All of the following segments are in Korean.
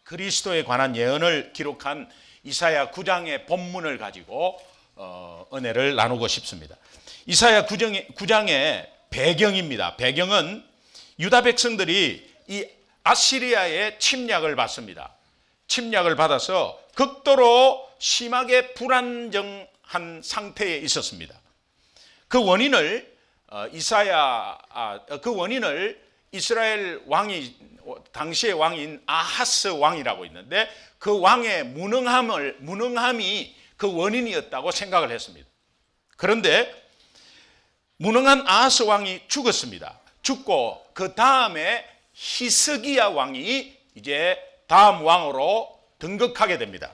그리스도에 관한 예언을 기록한 이사야 9장의 본문을 가지고 은혜를 나누고 싶습니다. 이사야 9장의 배경입니다. 배경은 유다 백성들이 이 아시리아의 침략을 받습니다. 침략을 받아서 극도로 심하게 불안정한 상태에 있었습니다. 그 원인을 이스라엘 왕이, 당시의 왕인 아하스 왕이라고 있는데, 그 왕의 무능함이 그 원인이었다고 생각을 했습니다. 그런데 무능한 아하스 왕이 죽었습니다. 죽고 그 다음에 히스기야 왕이 이제 다음 왕으로 등극하게 됩니다.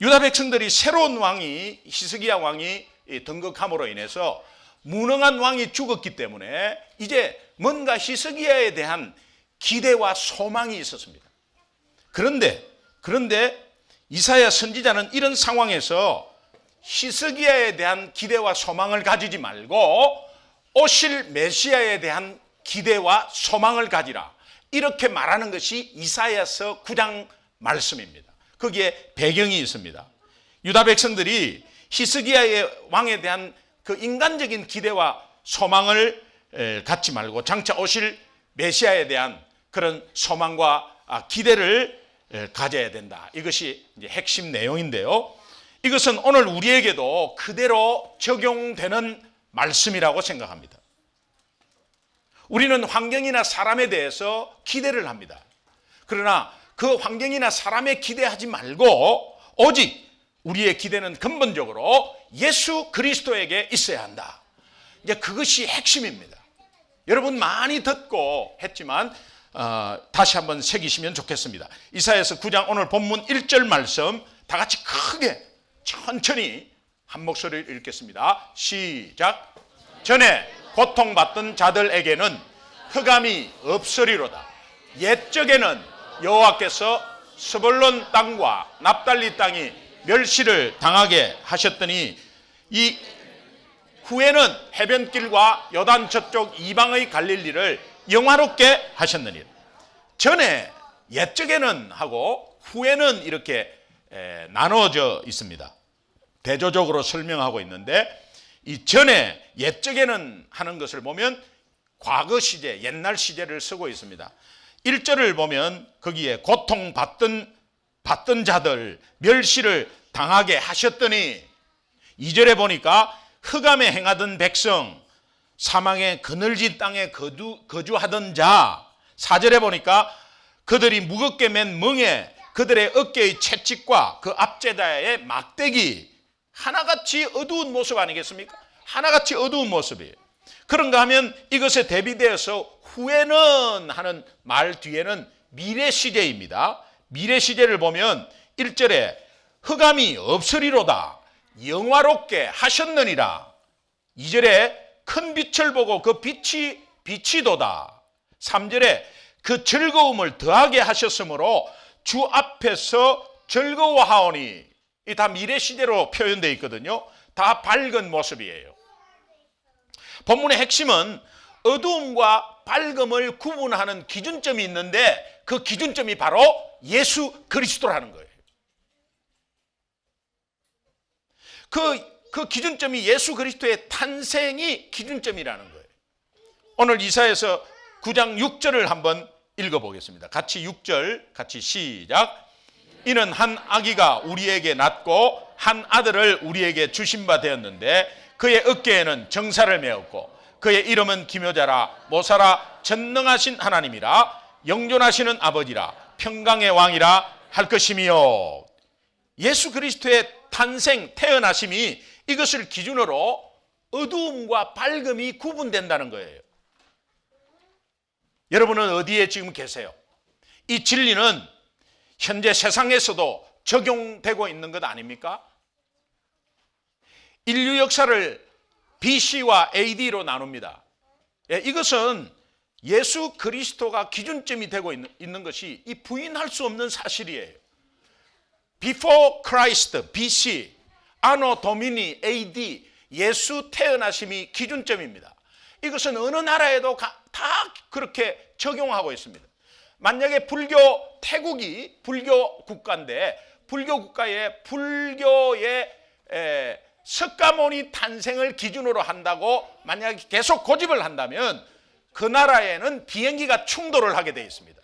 유다 백성들이 새로운 왕이, 히스기야 왕이 등극함으로 인해서 무능한 왕이 죽었기 때문에 이제 뭔가 히스기야에 대한 기대와 소망이 있었습니다. 그런데 이사야 선지자는 이런 상황에서 히스기야에 대한 기대와 소망을 가지지 말고 오실 메시아에 대한 기대와 소망을 가지라, 이렇게 말하는 것이 이사야서 9장 말씀입니다. 거기에 배경이 있습니다. 유다 백성들이 히스기야의 왕에 대한 그 인간적인 기대와 소망을 갖지 말고 장차 오실 메시아에 대한 그런 소망과 기대를 가져야 된다. 이것이 이제 핵심 내용인데요. 이것은 오늘 우리에게도 그대로 적용되는 말씀이라고 생각합니다. 우리는 환경이나 사람에 대해서 기대를 합니다. 그러나 그 환경이나 사람에 기대하지 말고 오직 우리의 기대는 근본적으로 예수 그리스도에게 있어야 한다. 이제 그것이 핵심입니다. 여러분 많이 듣고 했지만 다시 한번 새기시면 좋겠습니다. 이사야서 9장 오늘 본문 1절 말씀 다 같이 크게 천천히 한 목소리를 읽겠습니다. 시작. 전에 고통받던 자들에게는 흑암이 없으리로다. 옛적에는 여호와께서 스불론 땅과 납달리 땅이 멸시를 당하게 하셨더니 이 후에는 해변길과 요단 저쪽 이방의 갈릴리를 영화롭게 하셨느니라. 전에, 옛적에는 하고 후에는 이렇게 나누어져 있습니다. 대조적으로 설명하고 있는데, 이 전에, 옛적에는 하는 것을 보면 과거 시제, 옛날 시제를 쓰고 있습니다. 1절을 보면 거기에 고통받던 자들 멸시를 당하게 하셨더니, 2절에 보니까 흑암에 행하던 백성, 사망의 그늘진 땅에 거주하던 자, 4절에 보니까 그들이 무겁게 맨 멍에 그들의 어깨의 채찍과 그 앞제다의 막대기, 하나같이 어두운 모습 아니겠습니까? 하나같이 어두운 모습이에요. 그런가 하면 이것에 대비되어서 후에는 하는 말 뒤에는 미래 시제입니다. 미래 시제를 보면 1절에 흑암이 없으리로다, 영화롭게 하셨느니라. 2절에 큰 빛을 보고 그 빛이도다. 3절에 그 즐거움을 더하게 하셨으므로 주 앞에서 즐거워하오니. 이 다 미래 시제로 표현되어 있거든요. 다 밝은 모습이에요. 본문의 핵심은 어두움과 밝음을 구분하는 기준점이 있는데, 그 기준점이 바로 예수 그리스도라는 거예요. 그 기준점이 예수 그리스도의 탄생이 기준점이라는 거예요. 오늘 이사야서 9장 6절을 한번 읽어보겠습니다. 같이 6절 같이 시작. 이는 한 아기가 우리에게 낳고 한 아들을 우리에게 주신 바 되었는데 그의 어깨에는 정사를 메었고 그의 이름은 기묘자라 모사라 전능하신 하나님이라 영존하시는 아버지라 평강의 왕이라 할 것이며. 예수 그리스도의 탄생, 태어나심이 이것을 기준으로 어두움과 밝음이 구분된다는 거예요. 여러분은 어디에 지금 계세요? 이 진리는 현재 세상에서도 적용되고 있는 것 아닙니까? 인류 역사를 BC와 AD로 나눕니다. 이것은 예수 그리스도가 기준점이 되고 있는 것이 이 부인할 수 없는 사실이에요. Before Christ, BC, Anno Domini, AD, 예수 태어나심이 기준점입니다. 이것은 어느 나라에도 다 그렇게 적용하고 있습니다. 만약에 태국이 불교 국가인데 불교 국가에 불교의 석가모니 탄생을 기준으로 한다고 만약에 계속 고집을 한다면 그 나라에는 비행기가 충돌을 하게 되어 있습니다.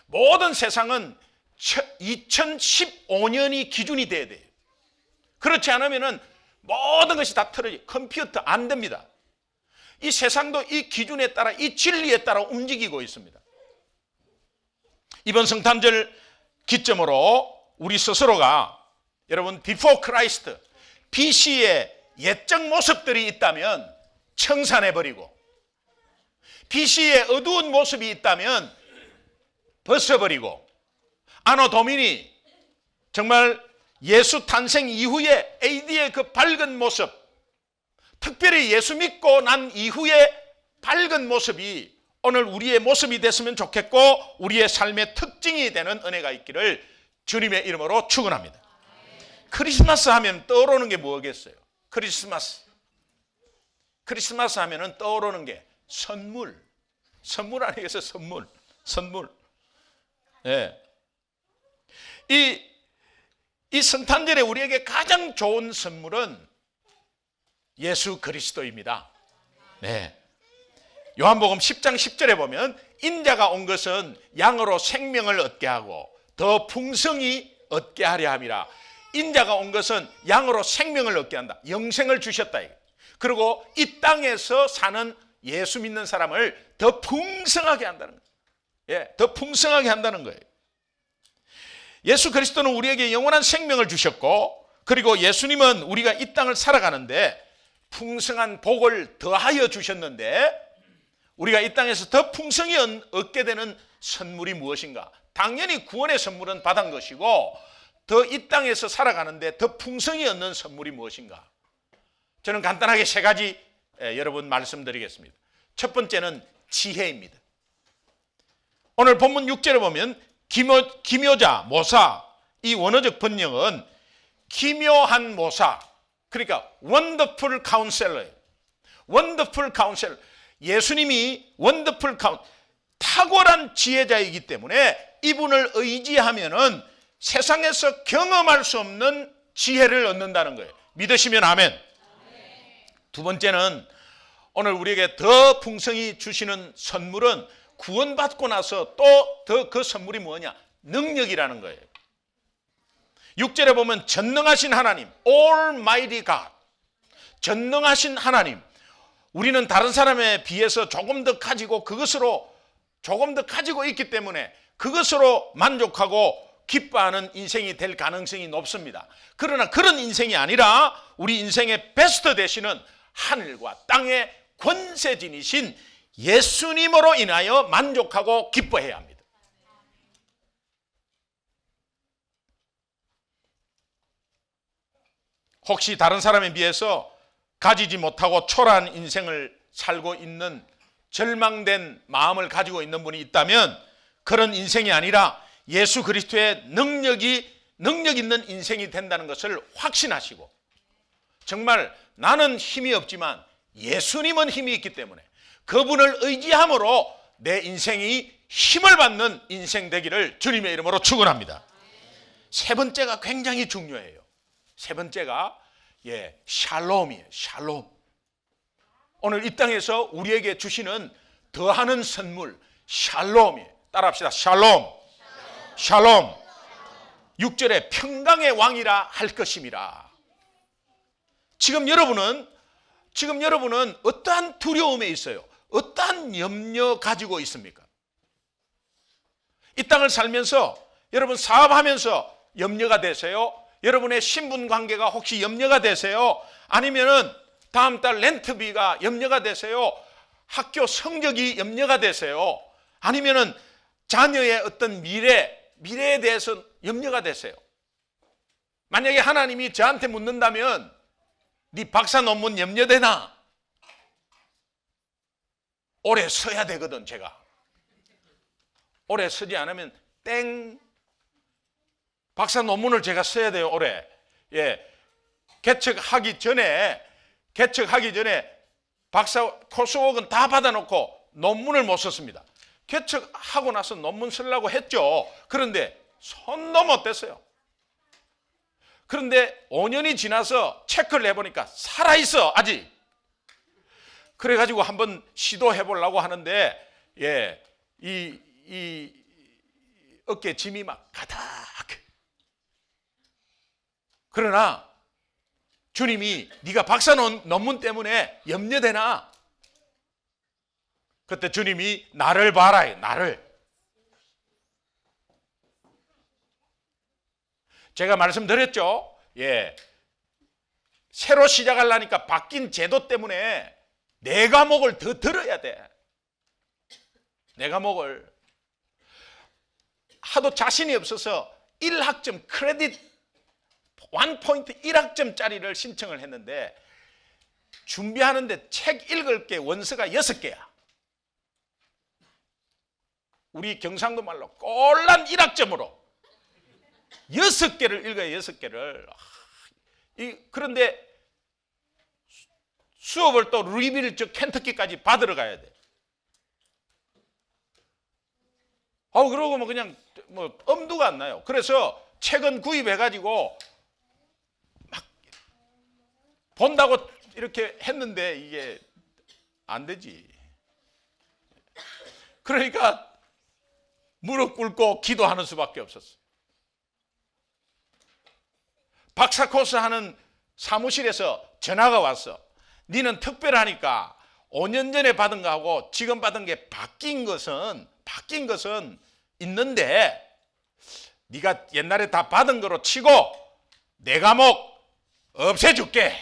모든 세상은 2015년이 기준이 돼야 돼요. 그렇지 않으면 모든 것이 다 틀어져. 컴퓨터 안 됩니다. 이 세상도 이 기준에 따라, 이 진리에 따라 움직이고 있습니다. 이번 성탄절 기점으로 우리 스스로가 여러분 before Christ, BC의 옛적 모습들이 있다면 청산해버리고 BC의 어두운 모습이 있다면 벗어버리고 아노 도미니, 정말 예수 탄생 이후에 AD의 그 밝은 모습, 특별히 예수 믿고 난 이후의 밝은 모습이 오늘 우리의 모습이 됐으면 좋겠고 우리의 삶의 특징이 되는 은혜가 있기를 주님의 이름으로 축원합니다. 크리스마스 하면 떠오르는 게 뭐겠어요? 크리스마스 하면은 떠오르는 게 선물 아니겠어요? 선물. 예. 이 성탄절에 우리에게 가장 좋은 선물은 예수 그리스도입니다. 네. 요한복음 10장 10절에 보면 인자가 온 것은 양으로 생명을 얻게 하고 더 풍성히 얻게 하려 함이라. 인자가 온 것은 양으로 생명을 얻게 한다. 영생을 주셨다. 그리고 이 땅에서 사는 예수 믿는 사람을 더 풍성하게 한다는 거예요. 예, 더 풍성하게 한다는 거예요. 예수 그리스도는 우리에게 영원한 생명을 주셨고 그리고 예수님은 우리가 이 땅을 살아가는데 풍성한 복을 더하여 주셨는데 우리가 이 땅에서 더 풍성히 얻게 되는 선물이 무엇인가? 당연히 구원의 선물은 받은 것이고 더 이 땅에서 살아가는데 더 풍성히 얻는 선물이 무엇인가? 저는 간단하게 세 가지 여러분 말씀드리겠습니다. 첫 번째는 지혜입니다. 오늘 본문 6절에 보면 기묘자, 모사, 이 원어적 번역은 기묘한 모사, 그러니까 원더풀 카운셀러예요. 원더풀 카운셀러. 예수님이 원더풀 카운셀러, 탁월한 지혜자이기 때문에 이분을 의지하면은 세상에서 경험할 수 없는 지혜를 얻는다는 거예요. 믿으시면 아멘. 두 번째는 오늘 우리에게 더 풍성히 주시는 선물은 구원받고 나서 또 더 그 선물이 뭐냐? 능력이라는 거예요. 6절에 보면 전능하신 하나님, Almighty God, 전능하신 하나님. 우리는 다른 사람에 비해서 조금 더 가지고 있기 때문에 그것으로 만족하고 기뻐하는 인생이 될 가능성이 높습니다. 그러나 그런 인생이 아니라 우리 인생의 베스트 되시는 하늘과 땅의 권세진이신 예수님으로 인하여 만족하고 기뻐해야 합니다. 혹시 다른 사람에 비해서 가지지 못하고 초라한 인생을 살고 있는 절망된 마음을 가지고 있는 분이 있다면 그런 인생이 아니라 예수 그리스도의 능력 있는 인생이 된다는 것을 확신하시고 정말 나는 힘이 없지만 예수님은 힘이 있기 때문에 그분을 의지함으로 내 인생이 힘을 받는 인생 되기를 주님의 이름으로 축원합니다. 세 번째가 굉장히 중요해요. 세 번째가 샬롬이에요. 샬롬. 오늘 이 땅에서 우리에게 주시는 더하는 선물 샬롬이에요. 따라합시다. 샬롬. 샬롬. 6절에 평강의 왕이라 할 것임이라. 지금 여러분은 어떠한 두려움에 있어요? 어떠한 염려 가지고 있습니까? 이 땅을 살면서 여러분 사업하면서 염려가 되세요? 여러분의 신분 관계가 혹시 염려가 되세요? 아니면은 다음 달 렌트비가 염려가 되세요? 학교 성적이 염려가 되세요? 아니면은 자녀의 어떤 미래에 대해서 염려가 되세요? 만약에 하나님이 저한테 묻는다면 네 박사 논문 염려되나? 오래 써야 되거든. 제가 오래 쓰지 않으면 땡. 박사 논문을 제가 써야 돼요. 올해. 개척하기 전에 박사 코스웍은 다 받아놓고 논문을 못 썼습니다. 개척하고 나서 논문 쓰려고 했죠. 그런데 손도 못 댔어요. 그런데 5년이 지나서 체크를 해보니까 살아있어, 아직. 그래가지고 한번 시도해 보려고 하는데, 이 어깨 짐이 막 가득. 그러나 주님이 네가 박사 논문 때문에 염려되나? 그때 주님이 나를 봐라, 나를. 제가 말씀드렸죠. 새로 시작하려니까 바뀐 제도 때문에 네 과목을 더 들어야 돼. 네 과목을. 하도 자신이 없어서 1학점 크레딧 1포인트 1학점짜리를 신청을 했는데 준비하는데 책 읽을 게 원서가 6개야. 우리 경상도 말로 꼴란 1학점으로 6개를 읽어요. 6개를. 그런데 수업을 또 루이빌 저 켄터키까지 받으러 가야 돼. 그러고 뭐 그냥 뭐 엄두가 안 나요. 그래서 책은 구입해가지고 막 본다고 이렇게 했는데 이게 안 되지. 그러니까 무릎 꿇고 기도하는 수밖에 없었어요. 박사 코스 하는 사무실에서 전화가 왔어. 니는 특별하니까 5년 전에 받은 거하고 지금 받은 게 바뀐 것은 있는데 네가 옛날에 다 받은 거로 치고 네 과목 없애줄게.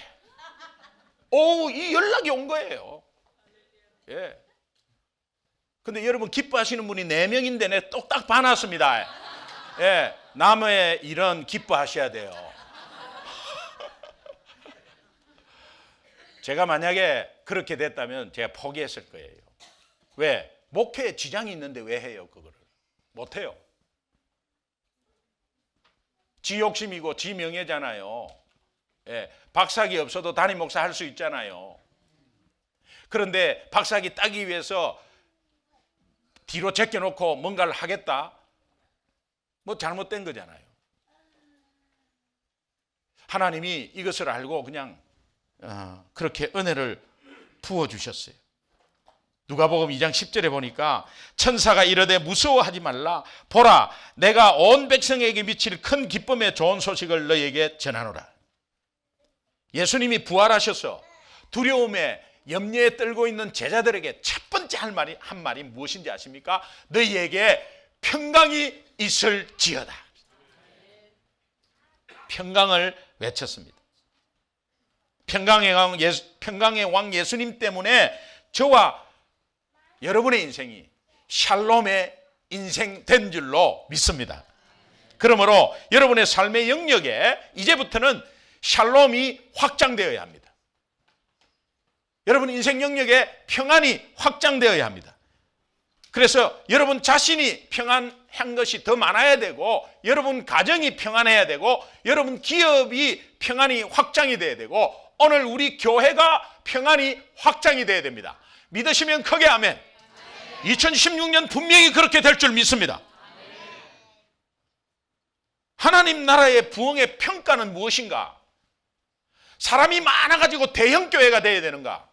이 연락이 온 거예요. 근데 여러분 기뻐하시는 분이 4명인데 내 똑딱 봐놨습니다. 남의 일은 기뻐하셔야 돼요. 제가 만약에 그렇게 됐다면 제가 포기했을 거예요. 왜? 목회에 지장이 있는데 왜 해요? 그거를 못해요. 지 욕심이고 지 명예잖아요. 박사학위 없어도 담임 목사 할 수 있잖아요. 그런데 박사학위 따기 위해서 뒤로 제껴놓고 뭔가를 하겠다? 뭐 잘못된 거잖아요. 하나님이 이것을 알고 그냥 그렇게 은혜를 부어주셨어요. 누가복음 2장 10절에 보니까 천사가 이르되 무서워하지 말라. 보라, 내가 온 백성에게 미칠 큰 기쁨의 좋은 소식을 너희에게 전하노라. 예수님이 부활하셔서 두려움에 염려에 떨고 있는 제자들에게 첫 번째 한 말이 무엇인지 아십니까? 너희에게 평강이 있을지어다. 평강을 외쳤습니다. 평강의 왕 예수님 때문에 저와 여러분의 인생이 샬롬의 인생 된 줄로 믿습니다. 그러므로 여러분의 삶의 영역에 이제부터는 샬롬이 확장되어야 합니다. 여러분 인생 영역에 평안이 확장되어야 합니다. 그래서 여러분 자신이 평안한 것이 더 많아야 되고, 여러분 가정이 평안해야 되고, 여러분 기업이 평안이 확장이 돼야 되고, 오늘 우리 교회가 평안이 확장이 돼야 됩니다. 믿으시면 크게 아멘. 2016년 분명히 그렇게 될 줄 믿습니다. 하나님 나라의 부흥의 평가는 무엇인가? 사람이 많아가지고 대형교회가 돼야 되는가?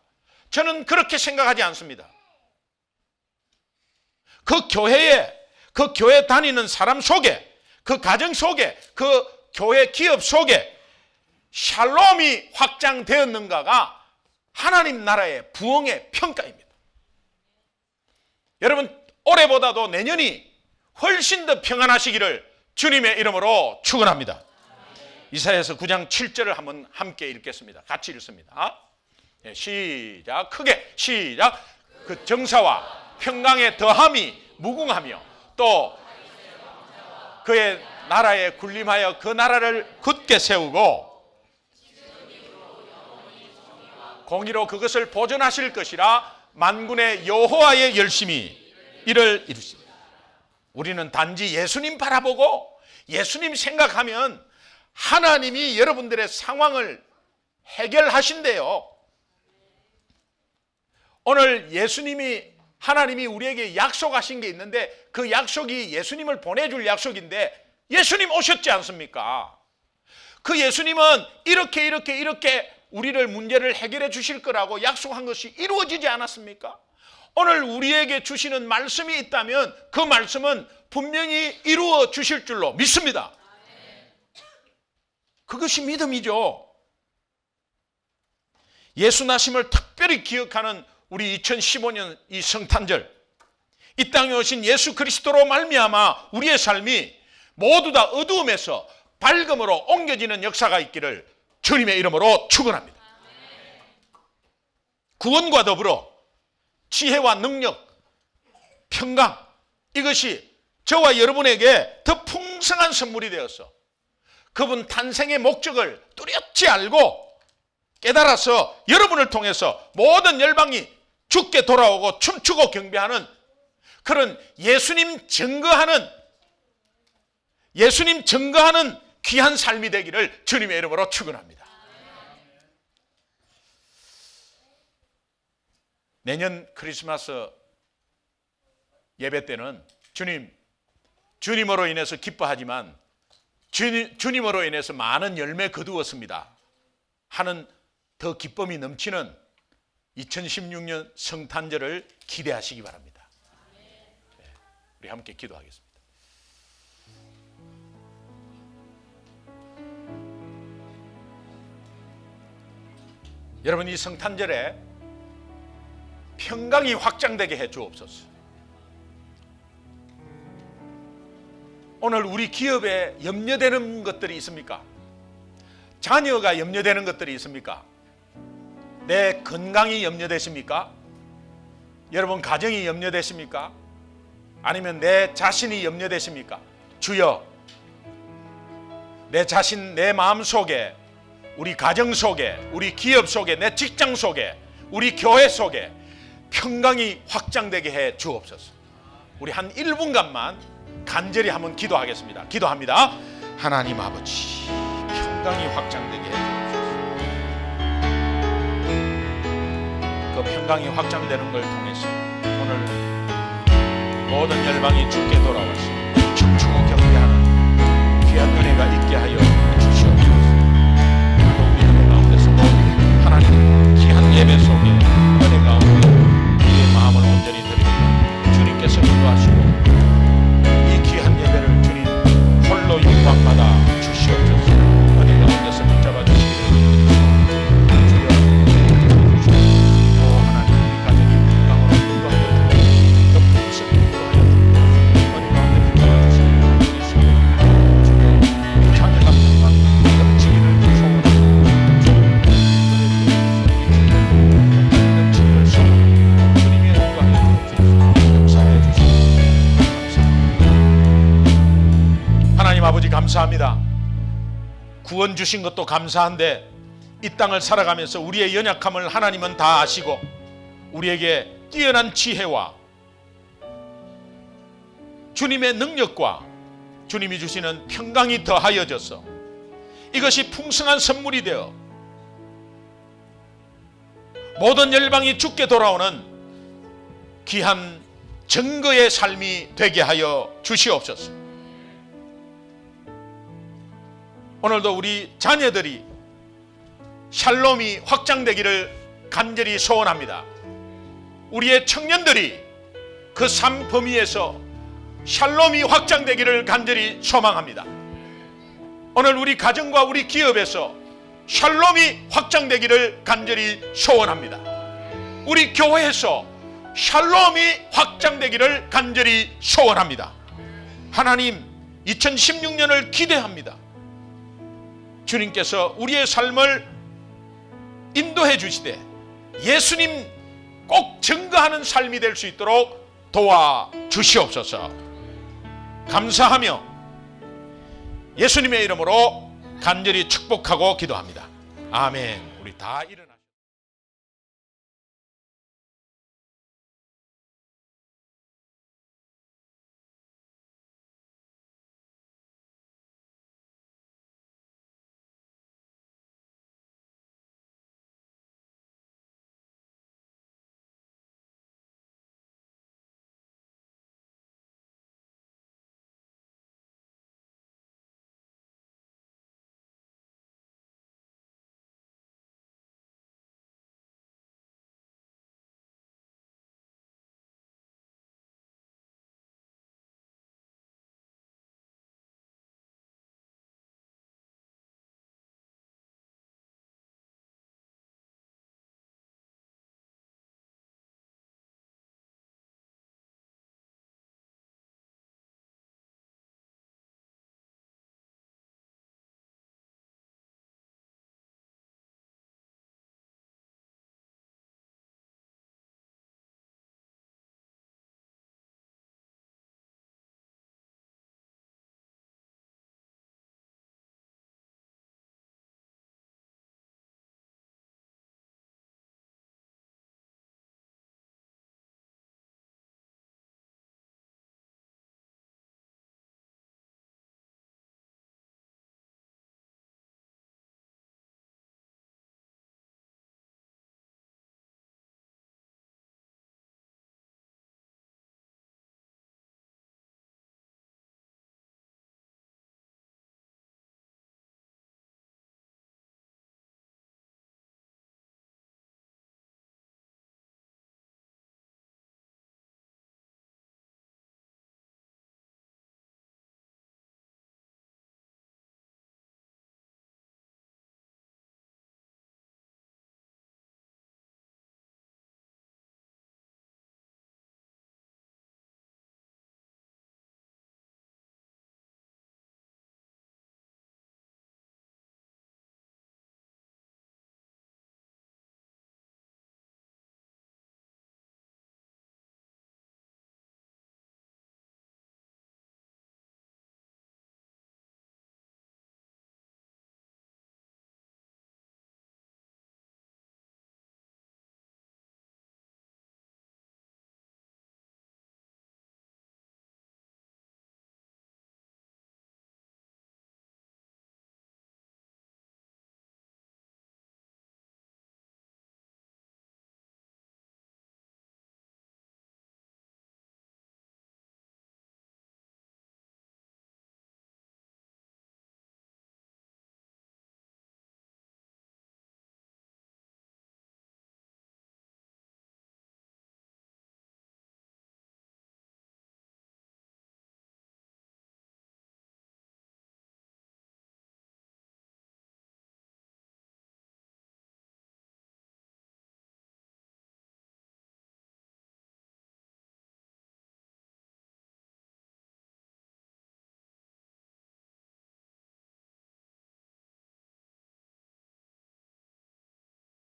저는 그렇게 생각하지 않습니다. 그 교회 다니는 사람 속에, 그 가정 속에, 그 교회 기업 속에 샬롬이 확장되었는가가 하나님 나라의 부흥의 평가입니다. 여러분 올해보다도 내년이 훨씬 더 평안하시기를 주님의 이름으로 축원합니다. 이사야서 9장 7절을 한번 함께 읽겠습니다. 같이 읽습니다. 시작. 크게 시작. 그 정사와 평강의 더함이 무궁하며 또 그의 나라에 군림하여 그 나라를 굳게 세우고 공의로 그것을 보존하실 것이라 만군의 여호와의 열심히 이를 이루십니다. 우리는 단지 예수님 바라보고 예수님 생각하면 하나님이 여러분들의 상황을 해결하신대요. 오늘 예수님이 하나님이 우리에게 약속하신 게 있는데 그 약속이 예수님을 보내줄 약속인데 예수님 오셨지 않습니까? 그 예수님은 이렇게 우리를 문제를 해결해 주실 거라고 약속한 것이 이루어지지 않았습니까? 오늘 우리에게 주시는 말씀이 있다면 그 말씀은 분명히 이루어 주실 줄로 믿습니다. 그것이 믿음이죠. 예수 나심을 특별히 기억하는 우리 2015년 이 성탄절, 이 땅에 오신 예수 그리스도로 말미암아 우리의 삶이 모두 다 어두움에서 밝음으로 옮겨지는 역사가 있기를 주님의 이름으로 축원합니다. 구원과 더불어 지혜와 능력, 평강, 이것이 저와 여러분에게 더 풍성한 선물이 되어서 그분 탄생의 목적을 뚜렷이 알고 깨달아서 여러분을 통해서 모든 열방이 주께 돌아오고 춤추고 경배하는 그런 예수님 증거하는 귀한 삶이 되기를 주님의 이름으로 축원합니다. 내년 크리스마스 예배 때는 주님으로 인해서 기뻐하지만 주님으로 인해서 많은 열매 거두었습니다 하는 더 기쁨이 넘치는 2016년 성탄절을 기대하시기 바랍니다. 네, 우리 함께 기도하겠습니다. 여러분, 이 성탄절에 평강이 확장되게 해 주옵소서. 오늘 우리 기업에 염려되는 것들이 있습니까? 자녀가 염려되는 것들이 있습니까? 내 건강이 염려되십니까? 여러분 가정이 염려되십니까? 아니면 내 자신이 염려되십니까? 주여, 내 자신, 내 마음 속에, 우리 가정 속에, 우리 기업 속에, 내 직장 속에, 우리 교회 속에 평강이 확장되게 해 주옵소서. 우리 한 1분간만 간절히 한번 기도하겠습니다. 기도합니다. 하나님 아버지, 평강이 확장되게 해 주옵소서. 그 평강이 확장되는 걸 통해서 오늘 모든 열방이 주께 돌아와서 춤추고 경배하는 귀한 은혜가 있게 하여 주시옵소서. 우리 은혜 가운데서 하나님 귀한 예배 속에 은혜 가운데 우리의 마음을 온전히 드립니다. 주님께서 인도하시고 이 귀한 예배를 주님 홀로 영광받아 주시옵소서. 은혜 가운데서 붙잡아 주시기를 주여 주시옵소서. 하나님, 우리 가정이 건강으로 인도하여 주고 더 풍성히 인도하여 주고 은혜 가운데 붙잡아 주시기를 주여 자녀가 건강 넘치기를 소원합니다. 넘치기를 소원합니다. 주님의 인도하여 주옵소서. 역사해 주시옵소서. 감사합니다. 하나님 아버지, 감사합니다. 구원 주신 것도 감사한데 이 땅을 살아가면서 우리의 연약함을 하나님은 다 아시고 우리에게 뛰어난 지혜와 주님의 능력과 주님이 주시는 평강이 더하여져서 이것이 풍성한 선물이 되어 모든 열방이 주께 돌아오는 귀한 증거의 삶이 되게 하여 주시옵소서. 오늘도 우리 자녀들이 샬롬이 확장되기를 간절히 소원합니다. 우리의 청년들이 그 삶 범위에서 샬롬이 확장되기를 간절히 소망합니다. 오늘 우리 가정과 우리 기업에서 샬롬이 확장되기를 간절히 소원합니다. 우리 교회에서 샬롬이 확장되기를 간절히 소원합니다. 하나님, 2016년을 기대합니다. 주님께서 우리의 삶을 인도해 주시되 예수님 꼭 증거하는 삶이 될 수 있도록 도와주시옵소서. 감사하며 예수님의 이름으로 간절히 축복하고 기도합니다. 아멘. 우리 다 일어나